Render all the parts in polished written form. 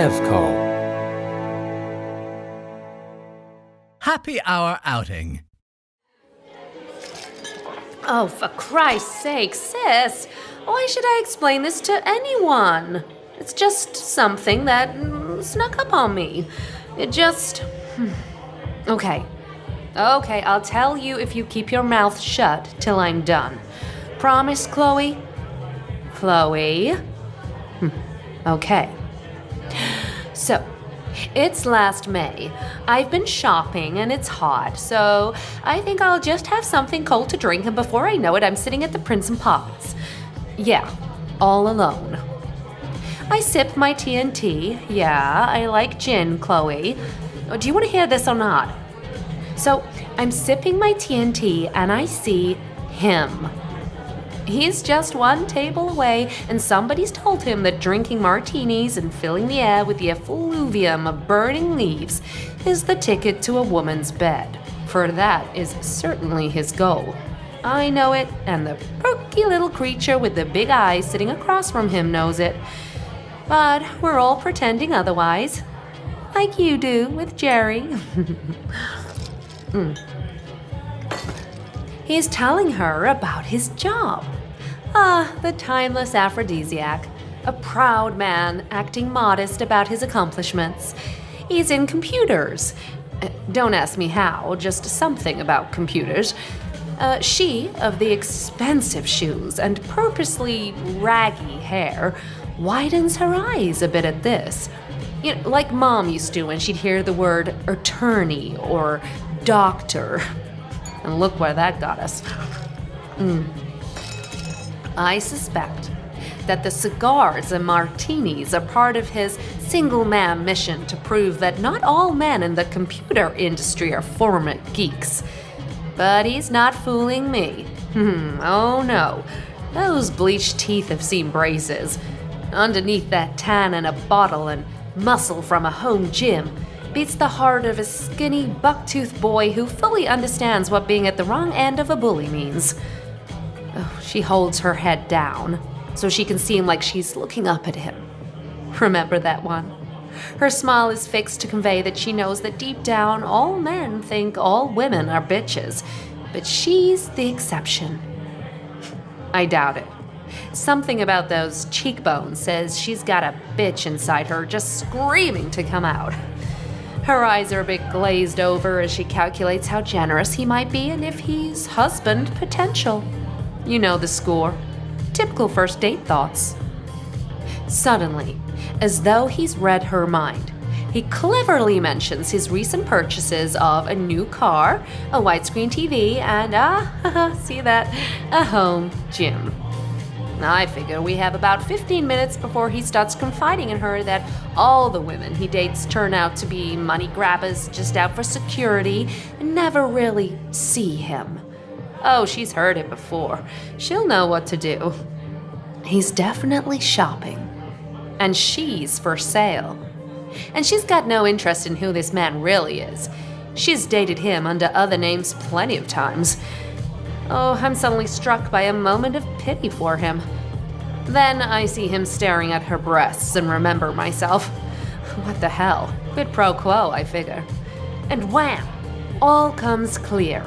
Evcol. Happy Hour Outing. Oh, for Christ's sake, sis! Why should I explain this to anyone? It's just something that snuck up on me. It just... Okay, I'll tell you if you keep your mouth shut till I'm done. Promise, Chloe? Chloe? Okay. So, it's last May. I've been shopping and it's hot, so I think I'll just have something cold to drink, and before I know it, I'm sitting at the Prince and Pops. Yeah, all alone. I sip my tea and tea. Yeah, I like gin, Chloe. Do you want to hear this or not? So, I'm sipping my tea and tea and I see him. He's just one table away, and somebody's told him that drinking martinis and filling the air with the effluvium of burning leaves is the ticket to a woman's bed, for that is certainly his goal. I know it, and the perky little creature with the big eyes sitting across from him knows it. But we're all pretending otherwise, like you do with Jerry. He's telling her about his job. The timeless aphrodisiac. A proud man acting modest about his accomplishments. He's in computers. Don't ask me how, just something about computers. She, of the expensive shoes and purposely raggy hair, widens her eyes a bit at this. You know, like Mom used to when she'd hear the word attorney or doctor. And look where that got us. I suspect that the cigars and martinis are part of his single-man mission to prove that not all men in the computer industry are former geeks. But he's not fooling me. Oh no, those bleached teeth have seen braces. Underneath that tan in a bottle and muscle from a home gym beats the heart of a skinny, buck-toothed boy who fully understands what being at the wrong end of a bully means. She holds her head down so she can seem like she's looking up at him. Remember that one? Her smile is fixed to convey that she knows that deep down all men think all women are bitches, but she's the exception. I doubt it. Something about those cheekbones says she's got a bitch inside her just screaming to come out. Her eyes are a bit glazed over as she calculates how generous he might be and if he's husband potential. You know the score. Typical first date thoughts. Suddenly, as though he's read her mind, he cleverly mentions his recent purchases of a new car, a widescreen TV, and, see that, a home gym. I figure we have about 15 minutes before he starts confiding in her that all the women he dates turn out to be money grabbers just out for security and never really see him. Oh, she's heard it before. She'll know what to do. He's definitely shopping. And she's for sale. And she's got no interest in who this man really is. She's dated him under other names plenty of times. Oh, I'm suddenly struck by a moment of pity for him. Then I see him staring at her breasts and remember myself. What the hell? Quid pro quo, I figure. And wham! All comes clear.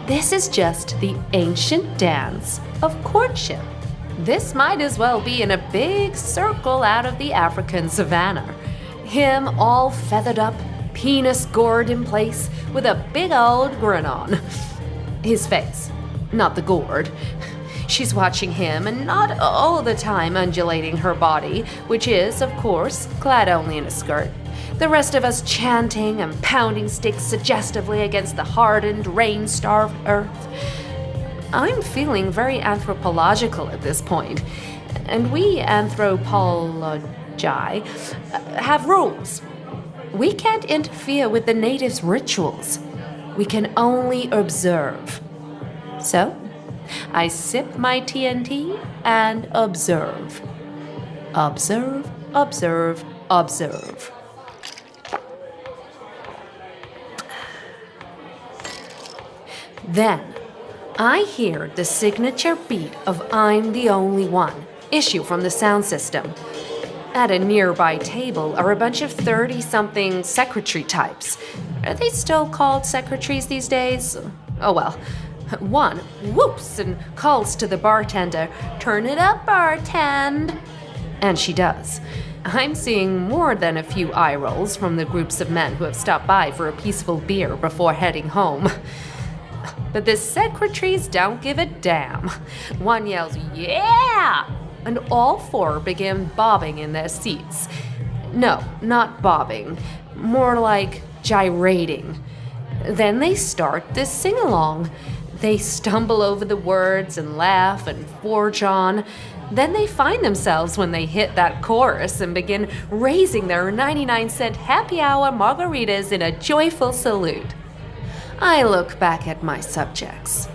This is just the ancient dance of courtship. This might as well be in a big circle out of the African savannah. Him all feathered up, penis gourd in place, with a big old grin on. His face, not the gourd. She's watching him and not all the time undulating her body, which is, of course, clad only in a skirt. The rest of us chanting and pounding sticks suggestively against the hardened, rain-starved earth. I'm feeling very anthropological at this point, and we anthropologi have rules. We can't interfere with the natives' rituals. We can only observe. So, I sip my TNT and observe. Observe, observe, observe. Then, I hear the signature beat of I'm the Only One issue from the sound system. At a nearby table are a bunch of 30-something secretary types. Are they still called secretaries these days? Oh well. One whoops and calls to the bartender, "Turn it up, bartend." And she does. I'm seeing more than a few eye rolls from the groups of men who have stopped by for a peaceful beer before heading home. But the secretaries don't give a damn. One yells, "Yeah!" and all four begin bobbing in their seats. No, not bobbing. More like gyrating. Then they start this sing-along. They stumble over the words and laugh and forge on. Then they find themselves when they hit that chorus and begin raising their 99-cent happy hour margaritas in a joyful salute. I look back at my subjects.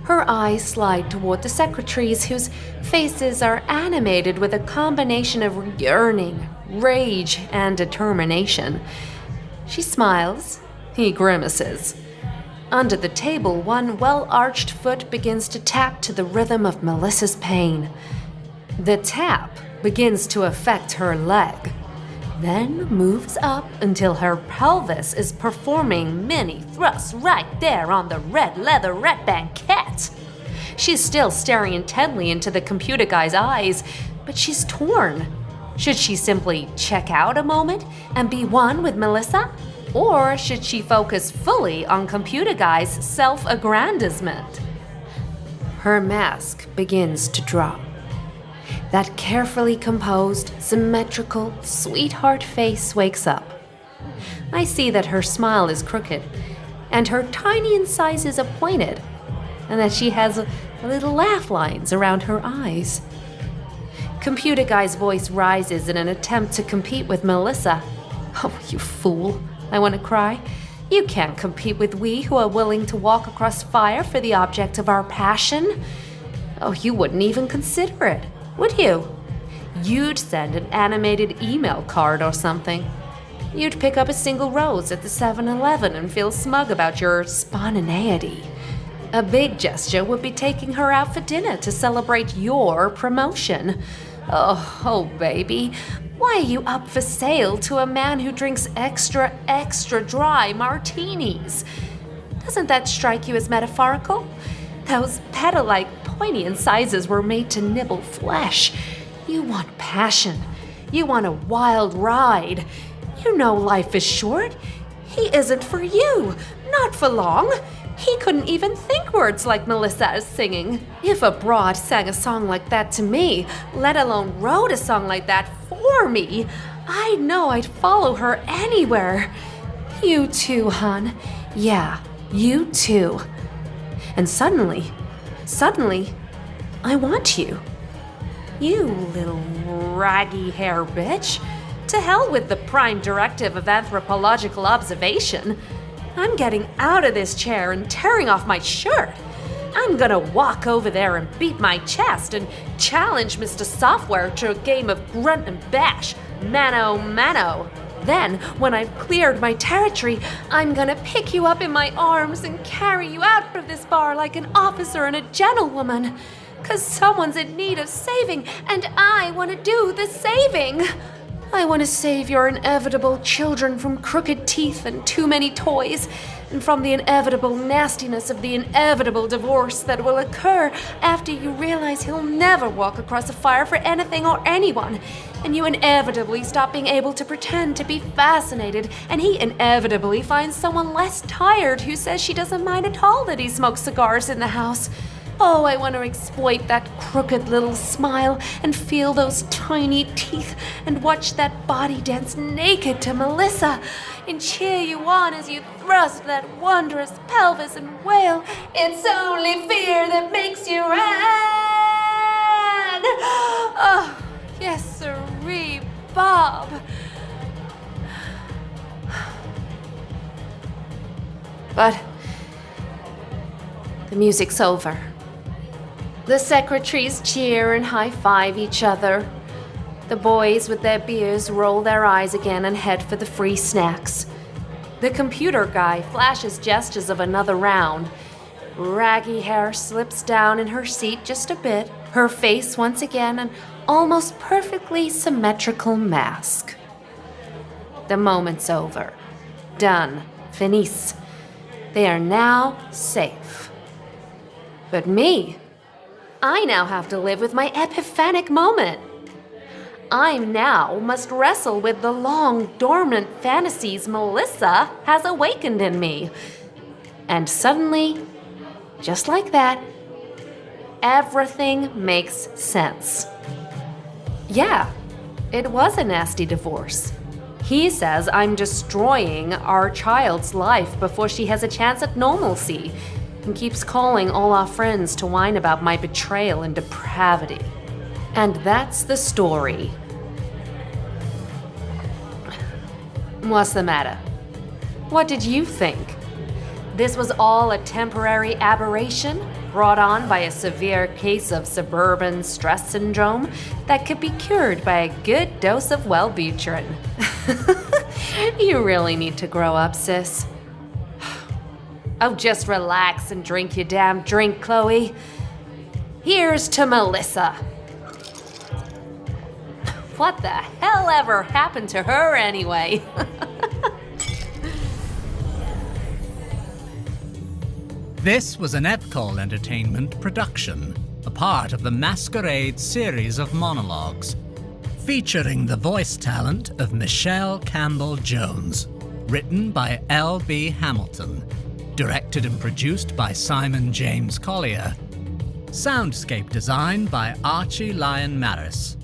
Her eyes slide toward the secretaries whose faces are animated with a combination of yearning, rage, and determination. She smiles. He grimaces. Under the table, one well-arched foot begins to tap to the rhythm of Melissa's pain. The tap begins to affect her leg, then moves up until her pelvis is performing mini thrusts right there on the red leatherette banquette. She's still staring intently into the computer guy's eyes, but she's torn. Should she simply check out a moment and be one with Melissa? Or should she focus fully on computer guy's self-aggrandizement? Her mask begins to drop. That carefully composed, symmetrical, sweetheart face wakes up. I see that her smile is crooked, and her tiny incisors are pointed, and that she has little laugh lines around her eyes. Computer guy's voice rises in an attempt to compete with Melissa. "Oh, you fool," I want to cry. "You can't compete with we who are willing to walk across fire for the object of our passion. Oh, you wouldn't even consider it, would you? You'd send an animated email card or something. You'd pick up a single rose at the 7-Eleven and feel smug about your spontaneity. A big gesture would be taking her out for dinner to celebrate your promotion. Oh, baby, why are you up for sale to a man who drinks extra dry martinis? Doesn't that strike you as metaphorical? Those petal-like pointy incisors were made to nibble flesh. You want passion. You want a wild ride. You know life is short. He isn't for you. Not for long. He couldn't even think words like Melissa is singing. If a broad sang a song like that to me, let alone wrote a song like that for me, I know I'd follow her anywhere. You too, hon. Yeah, you too. And suddenly, I want you. You little raggy hair bitch. To hell with the prime directive of anthropological observation. I'm getting out of this chair and tearing off my shirt. I'm gonna walk over there and beat my chest and challenge Mr. Software to a game of grunt and bash, mano mano. Then, when I've cleared my territory, I'm gonna pick you up in my arms and carry you out of this bar like an officer and a gentlewoman. 'Cause someone's in need of saving, and I want to do the saving. I want to save your inevitable children from crooked teeth and too many toys, and from the inevitable nastiness of the inevitable divorce that will occur after you realize he'll never walk across a fire for anything or anyone, and you inevitably stop being able to pretend to be fascinated, and he inevitably finds someone less tired who says she doesn't mind at all that he smokes cigars in the house. Oh, I want to exploit that crooked little smile and feel those tiny teeth and watch that body dance naked to Melissa and cheer you on as you thrust that wondrous pelvis and wail, "It's only fear that makes you run." Oh, yes, sirree, Bob. But the music's over. The secretaries cheer and high-five each other. The boys with their beers roll their eyes again and head for the free snacks. The computer guy flashes gestures of another round. Raggy hair slips down in her seat just a bit, Her face once again an almost perfectly symmetrical mask. The moment's over. Done. Finis. They are now safe. But me, I now have to live with my epiphanic moment. I now must wrestle with the long dormant fantasies Melissa has awakened in me. And suddenly, just like that, everything makes sense. Yeah, it was a nasty divorce. He says I'm destroying our child's life before she has a chance at normalcy, and keeps calling all our friends to whine about my betrayal and depravity. And that's the story. What's the matter? What did you think? This was all a temporary aberration brought on by a severe case of suburban stress syndrome that could be cured by a good dose of Wellbutrin. You really need to grow up, sis. Oh, just relax and drink your damn drink, Chloe. Here's to Melissa. What the hell ever happened to her anyway? This was an Evcol Entertainment production, a part of the Masquerade series of monologues, featuring the voice talent of Michelle Campbell-Jones, written by L.B. Hamilton, directed and produced by Simon James Collier, soundscape design by Archie Lyon-Maris.